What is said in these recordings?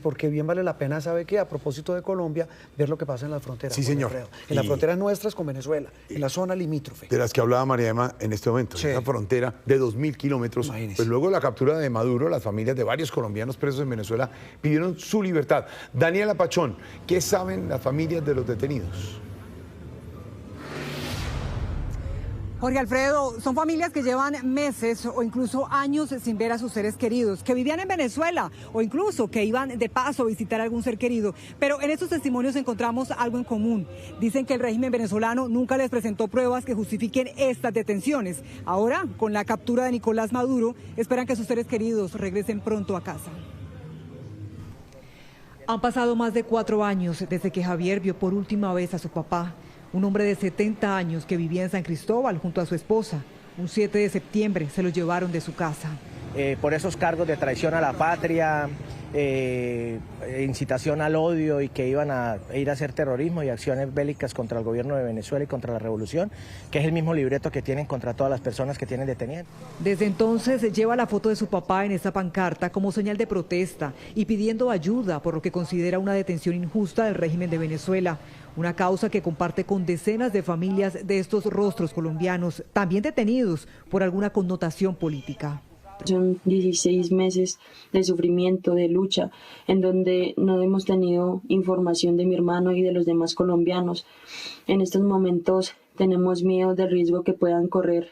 Porque bien vale la pena, sabe que a propósito de Colombia, ver lo que pasa en la frontera. Sí, señor. En las fronteras nuestras con Venezuela, en la zona limítrofe. De las que hablaba María Emma en este momento, Sí. esa frontera de 2.000 kilómetros. Imagínese. Pues luego de la captura de Maduro, las familias de varios colombianos presos en Venezuela pidieron su libertad. Daniela Pachón, ¿qué saben las familias de los detenidos? Jorge Alfredo, son familias que llevan meses o incluso años sin ver a sus seres queridos, que vivían en Venezuela o incluso que iban de paso a visitar a algún ser querido. Pero en estos testimonios encontramos algo en común. Dicen que el régimen venezolano nunca les presentó pruebas que justifiquen estas detenciones. Ahora, con la captura de Nicolás Maduro, esperan que sus seres queridos regresen pronto a casa. Han pasado más de 4 años desde que Javier vio por última vez a su papá. Un hombre de 70 años que vivía en San Cristóbal junto a su esposa. Un 7 de septiembre se lo llevaron de su casa. Por esos cargos de traición a la patria, incitación al odio y que iban a ir a hacer terrorismo y acciones bélicas contra el gobierno de Venezuela y contra la revolución, que es el mismo libreto que tienen contra todas las personas que tienen detenidas. Desde entonces lleva la foto de su papá en esta pancarta como señal de protesta y pidiendo ayuda por lo que considera una detención injusta del régimen de Venezuela. Una causa que comparte con decenas de familias de estos rostros colombianos, también detenidos por alguna connotación política. Son 16 meses de sufrimiento, de lucha, en donde no hemos tenido información de mi hermano y de los demás colombianos. En estos momentos tenemos miedo del riesgo que puedan correr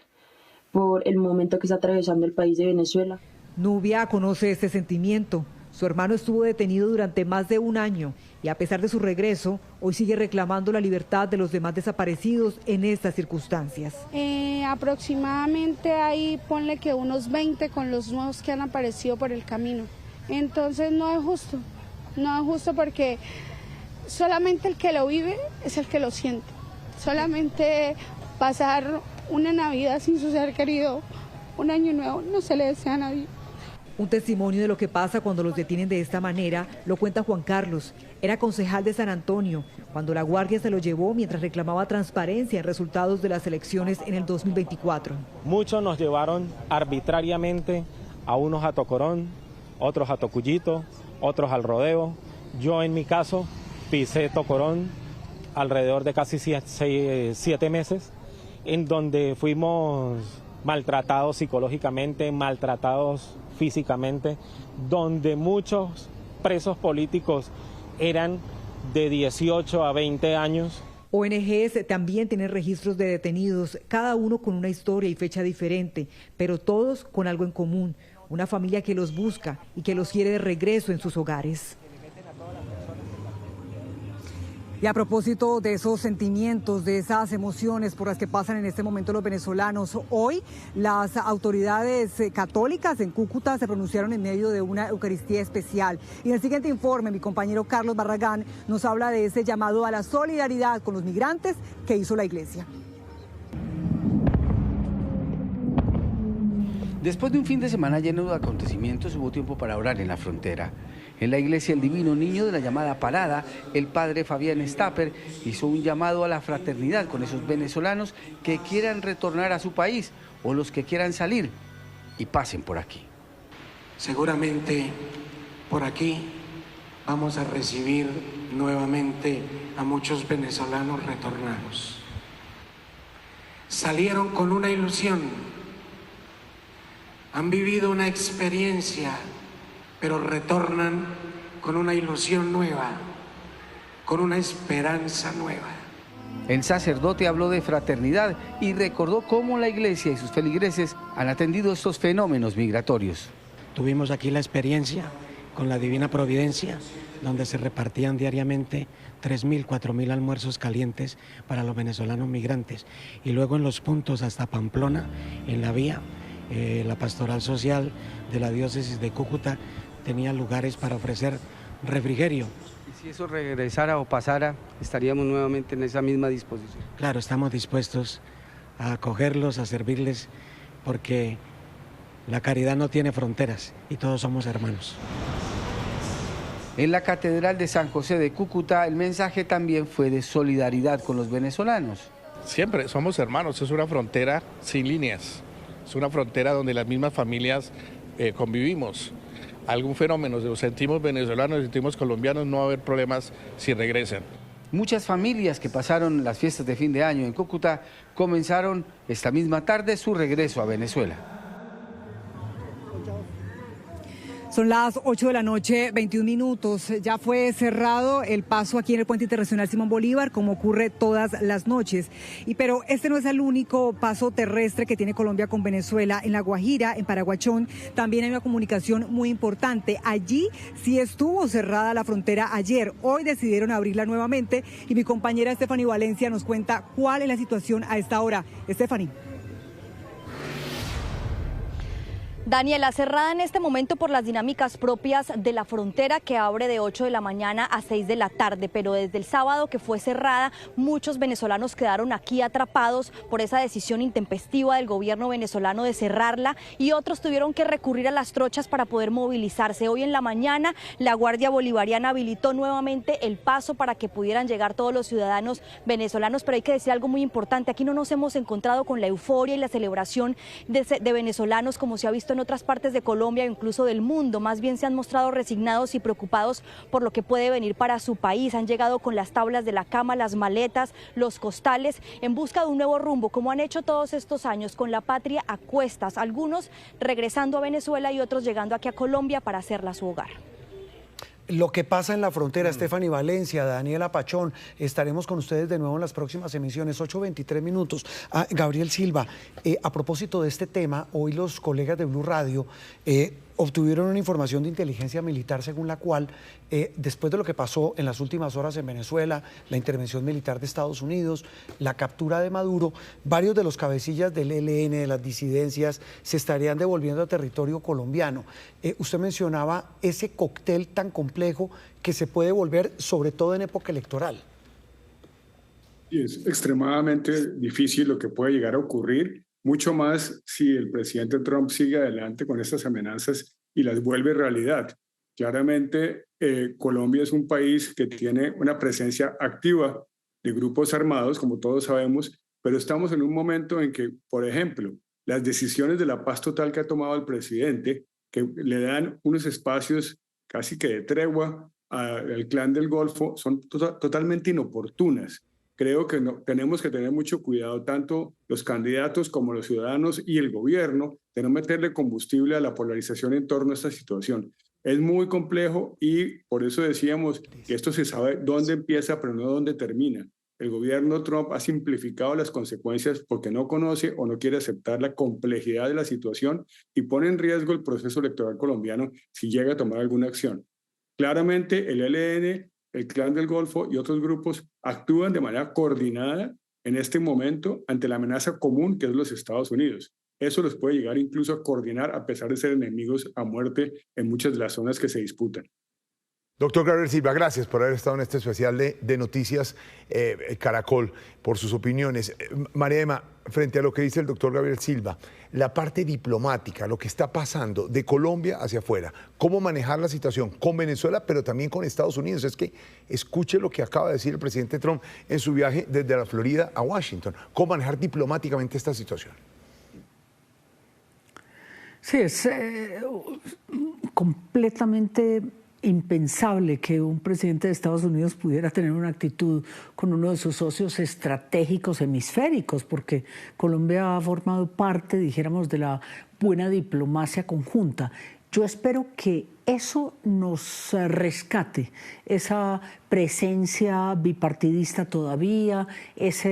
por el momento que está atravesando el país de Venezuela. Nubia conoce este sentimiento. Su hermano estuvo detenido durante más de 1 año y a pesar de su regreso, hoy sigue reclamando la libertad de los demás desaparecidos en estas circunstancias. Aproximadamente hay, ponle que unos 20 con los nuevos que han aparecido por el camino. Entonces no es justo porque solamente el que lo vive es el que lo siente. Solamente pasar una Navidad sin su ser querido, un año nuevo, no se le desea a nadie. Un testimonio de lo que pasa cuando los detienen de esta manera lo cuenta Juan Carlos. Era concejal de San Antonio cuando la Guardia se lo llevó mientras reclamaba transparencia en resultados de las elecciones en el 2024. Muchos nos llevaron arbitrariamente, a unos a Tocorón, otros a Tocuyito, otros al rodeo. Yo en mi caso pisé Tocorón alrededor de casi 7 meses, en donde fuimos maltratados psicológicamente, maltratados físicamente, donde muchos presos políticos eran de 18 a 20 años. ONGs también tienen registros de detenidos, cada uno con una historia y fecha diferente, pero todos con algo en común, una familia que los busca y que los quiere de regreso en sus hogares. Y a propósito de esos sentimientos, de esas emociones por las que pasan en este momento los venezolanos, hoy las autoridades católicas en Cúcuta se pronunciaron en medio de una Eucaristía especial. Y en el siguiente informe, mi compañero Carlos Barragán nos habla de ese llamado a la solidaridad con los migrantes que hizo la Iglesia. Después de un fin de semana lleno de acontecimientos, hubo tiempo para orar en la frontera. En la iglesia El Divino Niño de la llamada Parada, el padre Fabián Stapper hizo un llamado a la fraternidad con esos venezolanos que quieran retornar a su país o los que quieran salir y pasen por aquí. Seguramente por aquí vamos a recibir nuevamente a muchos venezolanos retornados. Salieron con una ilusión, han vivido una experiencia, pero retornan con una ilusión nueva, con una esperanza nueva. El sacerdote habló de fraternidad y recordó cómo la iglesia y sus feligreses han atendido estos fenómenos migratorios. Tuvimos aquí la experiencia con la Divina Providencia, donde se repartían diariamente 3.000, 4.000 almuerzos calientes para los venezolanos migrantes. Y luego en los puntos hasta Pamplona, en la vía, la pastoral social de la diócesis de Cúcuta tenía lugares para ofrecer refrigerio. Y si eso regresara o pasara, estaríamos nuevamente en esa misma disposición. Claro, estamos dispuestos a acogerlos, a servirles, porque la caridad no tiene fronteras y todos somos hermanos. En la Catedral de San José de Cúcuta, el mensaje también fue de solidaridad con los venezolanos. Siempre somos hermanos, es una frontera sin líneas, es una frontera donde las mismas familias convivimos. algún fenómeno, nos sentimos venezolanos, nos sentimos colombianos, no va a haber problemas si regresan. Muchas familias que pasaron las fiestas de fin de año en Cúcuta comenzaron esta misma tarde su regreso a Venezuela. Son las 8 de la noche, 21 minutos. Ya fue cerrado el paso aquí en el Puente Internacional Simón Bolívar, como ocurre todas las noches. Pero este no es el único paso terrestre que tiene Colombia con Venezuela. En La Guajira, en Paraguachón, también hay una comunicación muy importante. Allí sí estuvo cerrada la frontera ayer. Hoy decidieron abrirla nuevamente y mi compañera Stephanie Valencia nos cuenta cuál es la situación a esta hora. Stephanie. Daniela, cerrada en este momento por las dinámicas propias de la frontera, que abre de 8 de la mañana a 6 de la tarde, pero desde el sábado que fue cerrada, muchos venezolanos quedaron aquí atrapados por esa decisión intempestiva del gobierno venezolano de cerrarla y otros tuvieron que recurrir a las trochas para poder movilizarse. Hoy en la mañana la Guardia Bolivariana habilitó nuevamente el paso para que pudieran llegar todos los ciudadanos venezolanos, pero hay que decir algo muy importante, aquí no nos hemos encontrado con la euforia y la celebración de venezolanos como se ha visto en otras partes de Colombia e incluso del mundo. Más bien se han mostrado resignados y preocupados por lo que puede venir para su país. Han llegado con las tablas de la cama, las maletas, los costales, en busca de un nuevo rumbo, como han hecho todos estos años, con la patria a cuestas, algunos regresando a Venezuela y otros llegando aquí a Colombia para hacerla su hogar. Lo que pasa en la frontera, Stephanie Valencia, Daniela Pachón, estaremos con ustedes de nuevo en las próximas emisiones, 8:23 minutos. Gabriel Silva, a propósito de este tema, hoy los colegas de Blue Radio obtuvieron una información de inteligencia militar según la cual, después de lo que pasó en las últimas horas en Venezuela, la intervención militar de Estados Unidos, la captura de Maduro, varios de los cabecillas del ELN, de las disidencias, se estarían devolviendo a territorio colombiano. Usted mencionaba ese cóctel tan complejo que se puede volver, sobre todo en época electoral. Y es extremadamente difícil lo que puede llegar a ocurrir, mucho más si el presidente Trump sigue adelante con estas amenazas y las vuelve realidad. Claramente, Colombia es un país que tiene una presencia activa de grupos armados, como todos sabemos, pero estamos en un momento en que, por ejemplo, las decisiones de la paz total que ha tomado el presidente, que le dan unos espacios casi que de tregua al Clan del Golfo, son totalmente inoportunas. Creo que tenemos que tener mucho cuidado, tanto los candidatos como los ciudadanos y el gobierno, de no meterle combustible a la polarización en torno a esta situación. Es muy complejo y por eso decíamos que esto se sabe dónde empieza, pero no dónde termina. El gobierno Trump ha simplificado las consecuencias porque no conoce o no quiere aceptar la complejidad de la situación y pone en riesgo el proceso electoral colombiano si llega a tomar alguna acción. Claramente el ELN, el Clan del Golfo y otros grupos actúan de manera coordinada en este momento ante la amenaza común que es los Estados Unidos. Eso los puede llegar incluso a coordinar a pesar de ser enemigos a muerte en muchas de las zonas que se disputan. Doctor Gabriel Silva, gracias por haber estado en este especial de Noticias Caracol, por sus opiniones. María Emma, frente a lo que dice el doctor Gabriel Silva, la parte diplomática, lo que está pasando de Colombia hacia afuera, cómo manejar la situación con Venezuela, pero también con Estados Unidos. Es que escuche lo que acaba de decir el presidente Trump en su viaje desde la Florida a Washington. ¿Cómo manejar diplomáticamente esta situación? Sí, es completamente impensable que un presidente de Estados Unidos pudiera tener una actitud con uno de sus socios estratégicos hemisféricos, porque Colombia ha formado parte, dijéramos, de la buena diplomacia conjunta. Yo espero que eso nos rescate, esa presencia bipartidista todavía, esa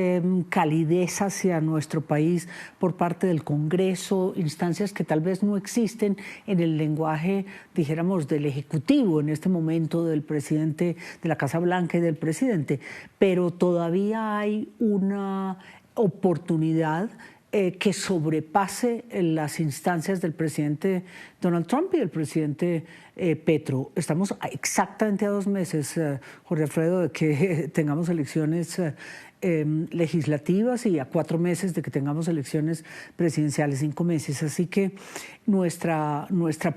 calidez hacia nuestro país por parte del Congreso, instancias que tal vez no existen en el lenguaje, dijéramos, del Ejecutivo en este momento, del presidente de la Casa Blanca y del presidente, pero todavía hay una oportunidad que sobrepase las instancias del presidente Donald Trump y del presidente Petro. Estamos exactamente a 2 meses, Jorge Alfredo, de que tengamos elecciones legislativas y a 4 meses de que tengamos elecciones presidenciales, 5 meses. Así que nuestra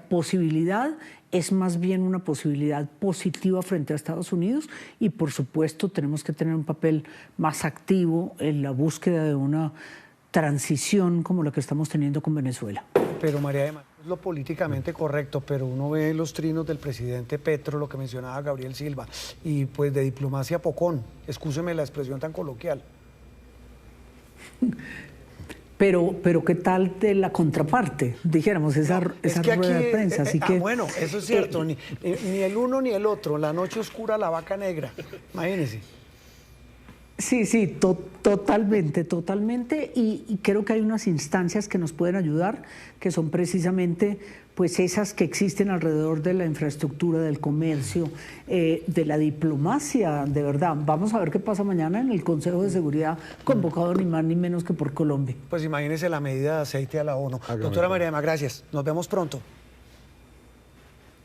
posibilidad es más bien una posibilidad positiva frente a Estados Unidos y, por supuesto, tenemos que tener un papel más activo en la búsqueda de una transición como la que estamos teniendo con Venezuela. Pero María Emma, Es lo políticamente correcto, pero uno ve los trinos del presidente Petro, lo que mencionaba Gabriel Silva, y pues de diplomacia pocón, excúseme la expresión tan coloquial. Pero ¿qué tal de la contraparte? Dijéramos, esa rueda de prensa. Así que, bueno, eso es cierto, ni el uno ni el otro, la noche oscura, la vaca negra, imagínense. Sí, totalmente, y creo que hay unas instancias que nos pueden ayudar, que son precisamente pues esas que existen alrededor de la infraestructura, del comercio, de la diplomacia, de verdad. Vamos a ver qué pasa mañana en el Consejo de Seguridad, convocado ni más ni menos que por Colombia. Pues imagínense la medida de aceite a la ONU. Doctora María Emma, gracias. Nos vemos pronto.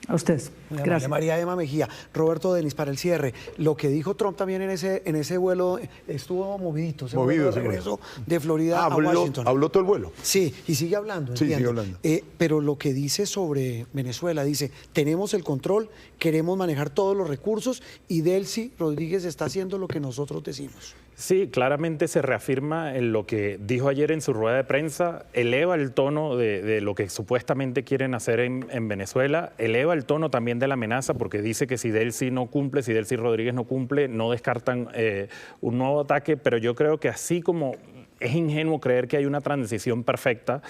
A ustedes. Gracias. María Emma Mejía. Roberto Denis, para el cierre, lo que dijo Trump también en ese vuelo estuvo movidito. Movido, de regreso de Florida a Washington. Habló todo el vuelo. Sí, y sigue hablando. Sí, sigue hablando. Pero lo que dice sobre Venezuela, dice, tenemos el control, queremos manejar todos los recursos y Delcy Rodríguez está haciendo lo que nosotros decimos. Sí, claramente se reafirma en lo que dijo ayer en su rueda de prensa, eleva el tono de lo que supuestamente quieren hacer en Venezuela, eleva el tono también de la amenaza porque dice que si Delcy no cumple, si Delcy Rodríguez no cumple, no descartan un nuevo ataque, pero yo creo que así como es ingenuo creer que hay una transición perfecta.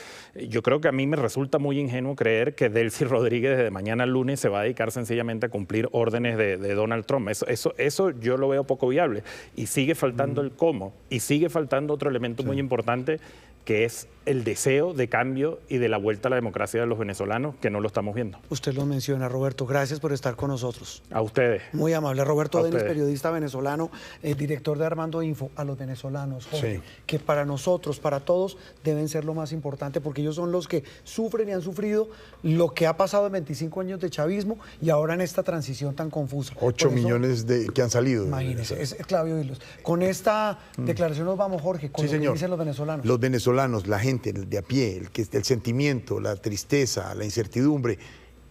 Yo creo que a mí me resulta muy ingenuo creer que Delcy Rodríguez desde mañana al lunes se va a dedicar sencillamente a cumplir órdenes de Donald Trump. Eso yo lo veo poco viable. Y sigue faltando el cómo. Y sigue faltando otro elemento muy importante, que es el deseo de cambio y de la vuelta a la democracia de los venezolanos, que no lo estamos viendo. Usted lo menciona, Roberto. Gracias por estar con nosotros. A ustedes. Muy amable. Roberto Denis, periodista venezolano, director de Armando Info. A los venezolanos, Jorge, que para nosotros, para todos, deben ser lo más importante, porque ellos son los que sufren y han sufrido lo que ha pasado en 25 años de chavismo y ahora en esta transición tan confusa. 8 millones que han salido. Imagínense, es clave oírlos. Con esta declaración nos vamos, Jorge, con lo que dicen los venezolanos. Los venezolanos, la gente de a pie, el sentimiento, la tristeza, la incertidumbre,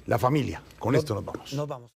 la familia. Con esto nos vamos. Nos vamos.